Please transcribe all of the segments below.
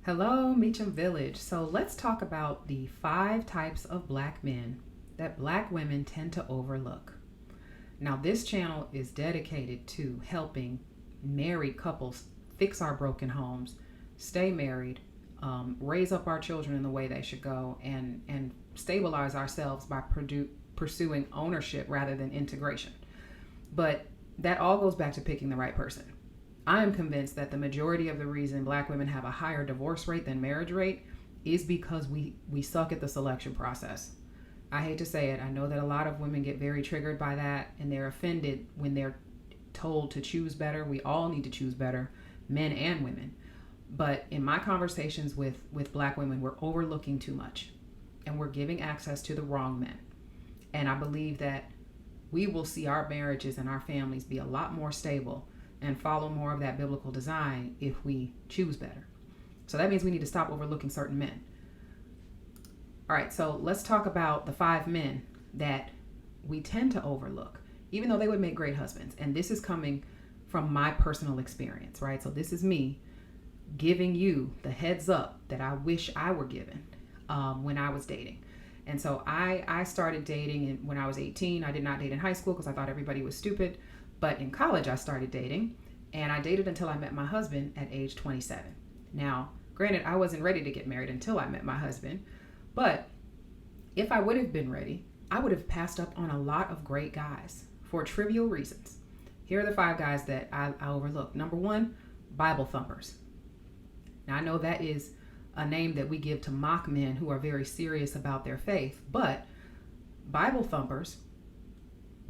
Hello, Meachum Village. So let's talk about the 5 types of black men that black women tend to overlook. Now, this channel is dedicated to helping married couples fix our broken homes, stay married, raise up our children in the way they should go, and stabilize ourselves by pursuing ownership rather than integration. But that all goes back to picking the right person. I am convinced that the majority of the reason black women have a higher divorce rate than marriage rate is because we suck at the selection process. I hate to say it. I know that a lot of women get very triggered by that and they're offended when they're told to choose better. We all need to choose better, men and women. But in my conversations with black women, we're overlooking too much and we're giving access to the wrong men. And I believe that we will see our marriages and our families be a lot more stable and follow more of that biblical design if we choose better. So that means we need to stop overlooking certain men. All right, so let's talk about the 5 men that we tend to overlook, even though they would make great husbands. And this is coming from my personal experience, right? So this is me giving you the heads up that I wish I were given when I was dating. And so I started dating when I was 18. I did not date in high school because I thought everybody was stupid. But in college, I started dating, and I dated until I met my husband at age 27. Now, granted, I wasn't ready to get married until I met my husband, but if I would have been ready, I would have passed up on a lot of great guys for trivial reasons. Here are the 5 guys that I overlooked. Number 1, Bible thumpers. Now, I know that is a name that we give to mock men who are very serious about their faith, but Bible thumpers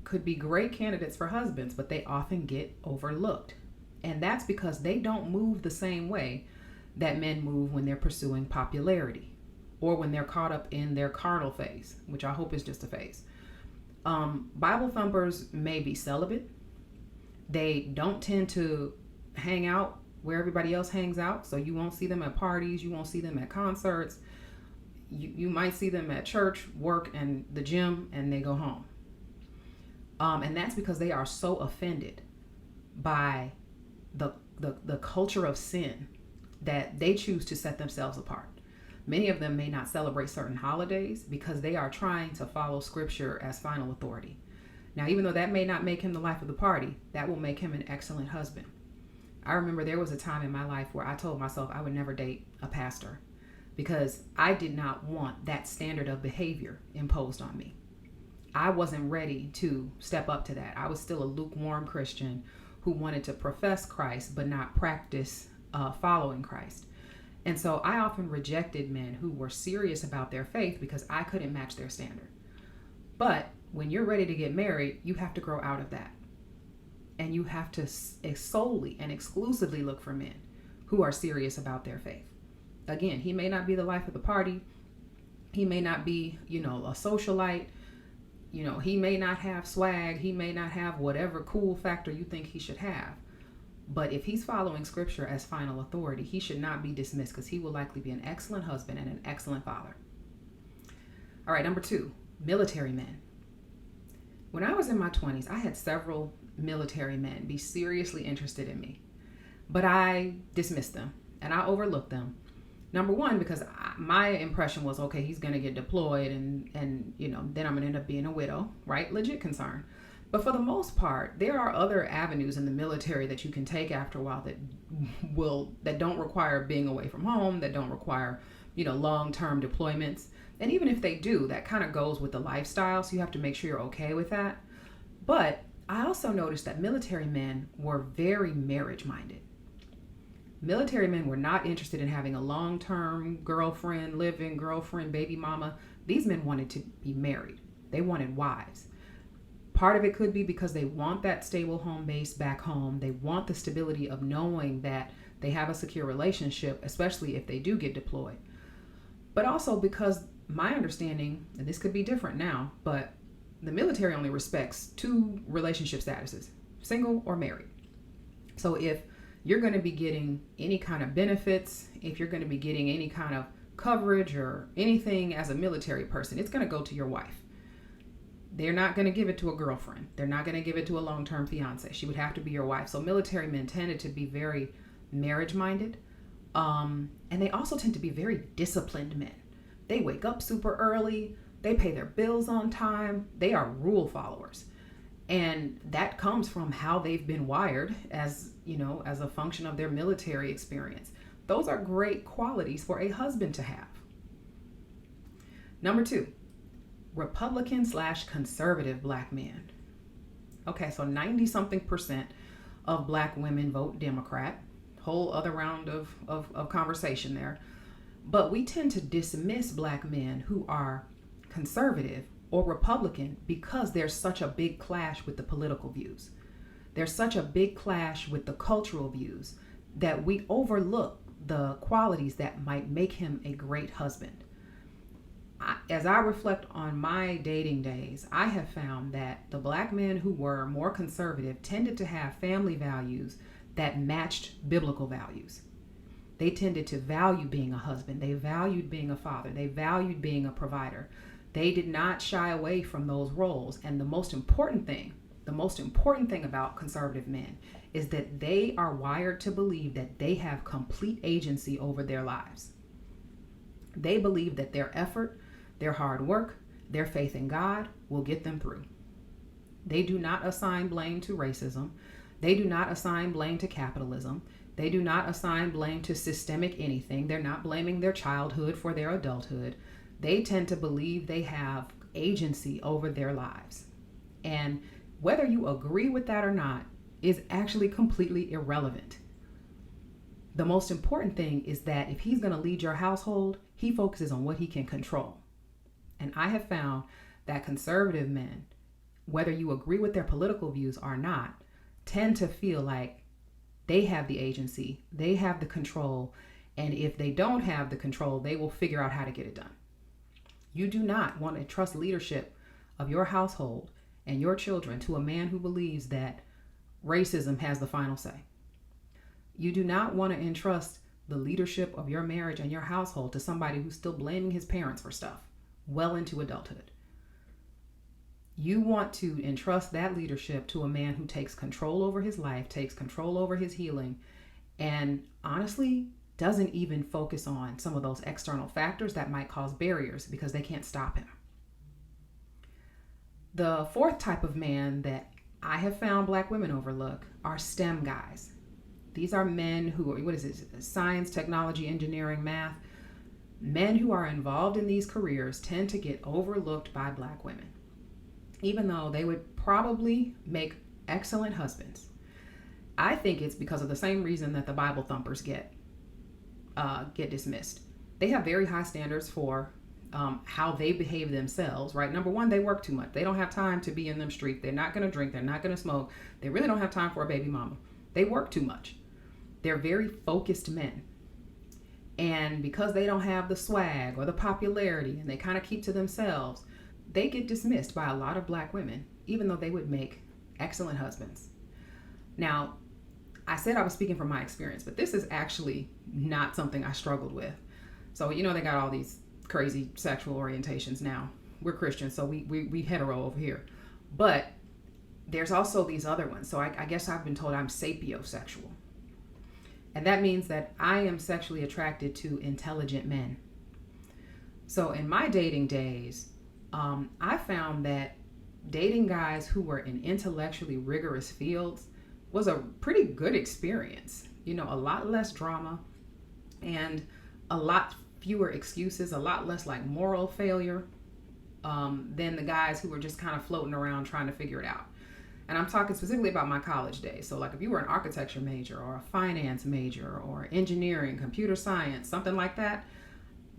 could be great candidates for husbands, but they often get overlooked. And that's because they don't move the same way that men move when they're pursuing popularity or when they're caught up in their carnal phase, which I hope is just a phase. Bible thumpers may be celibate. They don't tend to hang out where everybody else hangs out, so you won't see them at parties, you won't see them at concerts. You might see them at church, work, and the gym, and they go home. And that's because they are so offended by the culture of sin that they choose to set themselves apart. Many of them may not celebrate certain holidays because they are trying to follow scripture as final authority. Now, even though that may not make him the life of the party, that will make him an excellent husband. I remember there was a time in my life where I told myself I would never date a pastor because I did not want that standard of behavior imposed on me. I wasn't ready to step up to that. I was still a lukewarm Christian who wanted to profess Christ but not practice following Christ. And so I often rejected men who were serious about their faith because I couldn't match their standard. But when you're ready to get married, you have to grow out of that. And you have to solely and exclusively look for men who are serious about their faith. Again, he may not be the life of the party. He may not be, a socialite. He may not have swag. He may not have whatever cool factor you think he should have. But if he's following scripture as final authority, he should not be dismissed because he will likely be an excellent husband and an excellent father. All right, number 2, military men. When I was in my 20s, I had several military men be seriously interested in me, but I dismissed them and I overlooked them. Number 1, because my impression was, okay, he's going to get deployed and then I'm going to end up being a widow, right? Legit concern. But for the most part, there are other avenues in the military that you can take after a while that don't require being away from home, that don't require, long-term deployments. And even if they do, that kind of goes with the lifestyle. So you have to make sure you're okay with that. But I also noticed that military men were very marriage-minded. Military men were not interested in having a long-term girlfriend, living girlfriend, baby mama. These men wanted to be married. They wanted wives. Part of it could be because they want that stable home base back home. They want the stability of knowing that they have a secure relationship, especially if they do get deployed. But also because my understanding, and this could be different now, but the military only respects 2 relationship statuses, single or married. So if you're going to be getting any kind of benefits, if you're going to be getting any kind of coverage or anything as a military person, it's going to go to your wife. They're not going to give it to a girlfriend. They're not going to give it to a long-term fiance. She would have to be your wife. So military men tended to be very marriage-minded. And they also tend to be very disciplined men. They wake up super early. They pay their bills on time. They are rule followers. And that comes from how they've been wired as, as a function of their military experience. Those are great qualities for a husband to have. Number 2, Republican/conservative black men. Okay, so 90-something% of black women vote Democrat. Whole other round of conversation there. But we tend to dismiss black men who are conservative or Republican because there's such a big clash with the political views. There's such a big clash with the cultural views that we overlook the qualities that might make him a great husband. As I reflect on my dating days, I have found that the black men who were more conservative tended to have family values that matched biblical values. They tended to value being a husband. They valued being a father. They valued being a provider. They did not shy away from those roles. And the most important thing about conservative men is that they are wired to believe that they have complete agency over their lives. They believe that their effort, their hard work, their faith in God will get them through. They do not assign blame to racism. They do not assign blame to capitalism. They do not assign blame to systemic anything. They're not blaming their childhood for their adulthood. They tend to believe they have agency over their lives. And whether you agree with that or not is actually completely irrelevant. The most important thing is that if he's going to lead your household, he focuses on what he can control. And I have found that conservative men, whether you agree with their political views or not, tend to feel like they have the agency, they have the control, and if they don't have the control, they will figure out how to get it done. You do not want to trust leadership of your household and your children to a man who believes that racism has the final say. You do not want to entrust the leadership of your marriage and your household to somebody who's still blaming his parents for stuff well into adulthood. You want to entrust that leadership to a man who takes control over his life, takes control over his healing, and honestly doesn't even focus on some of those external factors that might cause barriers because they can't stop him. The 4th type of man that I have found black women overlook are STEM guys. These are men who are, science, technology, engineering, math. Men who are involved in these careers tend to get overlooked by black women, even though they would probably make excellent husbands. I think it's because of the same reason that the Bible thumpers get dismissed. They have very high standards for how they behave themselves, right? Number 1, they work too much. They don't have time to be in them streets. They're not going to drink. They're not going to smoke. They really don't have time for a baby mama. They work too much. They're very focused men. And because they don't have the swag or the popularity and they kind of keep to themselves, they get dismissed by a lot of black women, even though they would make excellent husbands. Now, I said I was speaking from my experience, but this is actually not something I struggled with. So, they got all these crazy sexual orientations now. We're Christians, so we hetero over here. But there's also these other ones. So I guess I've been told I'm sapiosexual. And that means that I am sexually attracted to intelligent men. So in my dating days, I found that dating guys who were in intellectually rigorous fields was a pretty good experience. A lot less drama and a lot fewer excuses, a lot less like moral failure than the guys who were just kind of floating around trying to figure it out. And I'm talking specifically about my college days. So like if you were an architecture major or a finance major or engineering, computer science, something like that,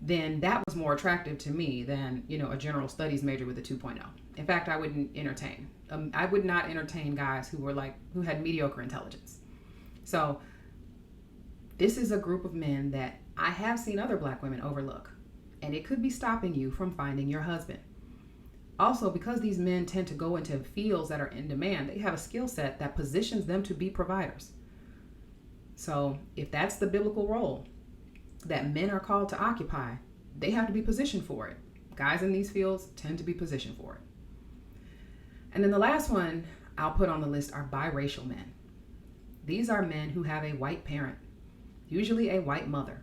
then that was more attractive to me than, a general studies major with a 2.0. In fact, I wouldn't entertain. I would not entertain guys who had mediocre intelligence. So this is a group of men that I have seen other black women overlook, and it could be stopping you from finding your husband. Also, because these men tend to go into fields that are in demand, they have a skill set that positions them to be providers. So if that's the biblical role that men are called to occupy, they have to be positioned for it. Guys in these fields tend to be positioned for it. And then the last one I'll put on the list are biracial men. These are men who have a white parent. usually a white mother.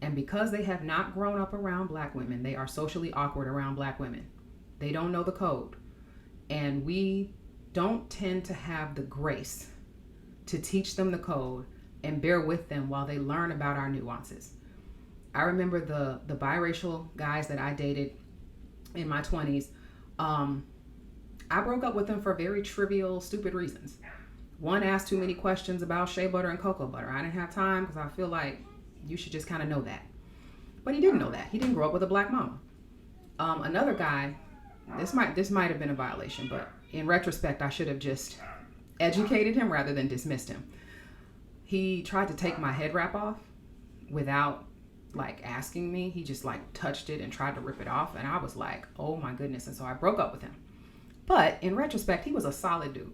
And because they have not grown up around black women, they are socially awkward around black women. They don't know the code. And we don't tend to have the grace to teach them the code and bear with them while they learn about our nuances. I remember the biracial guys that I dated in my 20s. I broke up with them for very trivial, stupid reasons. One asked too many questions about shea butter and cocoa butter. I didn't have time because I feel like you should just kind of know that. But he didn't know that. He didn't grow up with a black mama. Another guy, this might have been a violation, but in retrospect, I should have just educated him rather than dismissed him. He tried to take my head wrap off without like asking me. He just like touched it and tried to rip it off. And I was like, oh my goodness. And so I broke up with him. But in retrospect, he was a solid dude.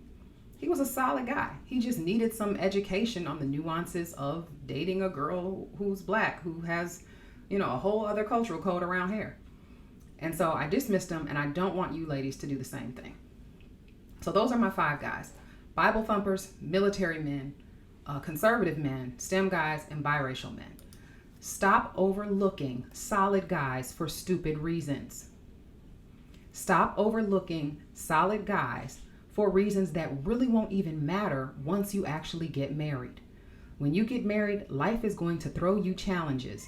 He was a solid guy. He just needed some education on the nuances of dating a girl who's black, who has, a whole other cultural code around here. And so I dismissed him, and I don't want you ladies to do the same thing. So those are my 5 guys: Bible thumpers, military men, conservative men, STEM guys, and biracial men. Stop overlooking solid guys for stupid reasons. Stop overlooking solid guys for reasons that really won't even matter once you actually get married. When you get married, life is going to throw you challenges.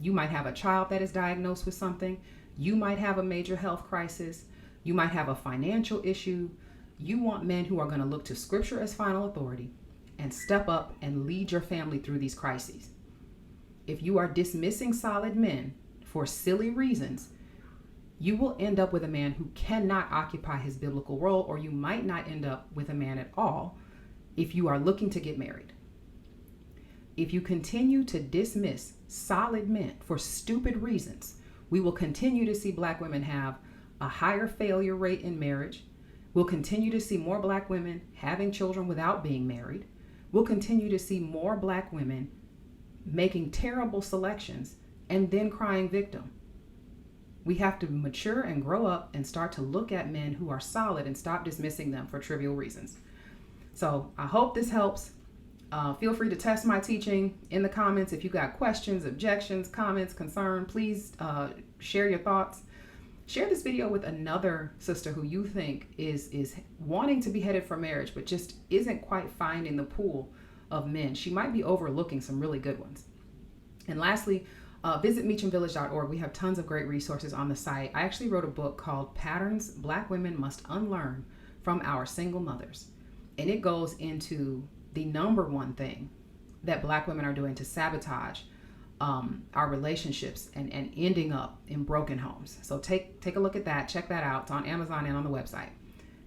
You might have a child that is diagnosed with something. You might have a major health crisis. You might have a financial issue. You want men who are going to look to Scripture as final authority and step up and lead your family through these crises. If you are dismissing solid men for silly reasons, you will end up with a man who cannot occupy his biblical role, or you might not end up with a man at all if you are looking to get married. If you continue to dismiss solid men for stupid reasons, we will continue to see black women have a higher failure rate in marriage. We'll continue to see more black women having children without being married. We'll continue to see more black women making terrible selections and then crying victim. We have to mature and grow up and start to look at men who are solid and stop dismissing them for trivial reasons. So I hope this helps. Feel free to test my teaching in the comments. If you got questions, objections, comments, concern, please share your thoughts. Share this video with another sister who you think is wanting to be headed for marriage, but just isn't quite finding the pool of men. She might be overlooking some really good ones. And lastly, visit meachumvillage.org. We have tons of great resources on the site. I actually wrote a book called Patterns Black Women Must Unlearn from Our Single Mothers. And it goes into the number one thing that black women are doing to sabotage our relationships and ending up in broken homes. So take a look at that. Check that out. It's on Amazon and on the website.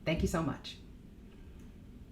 Thank you so much.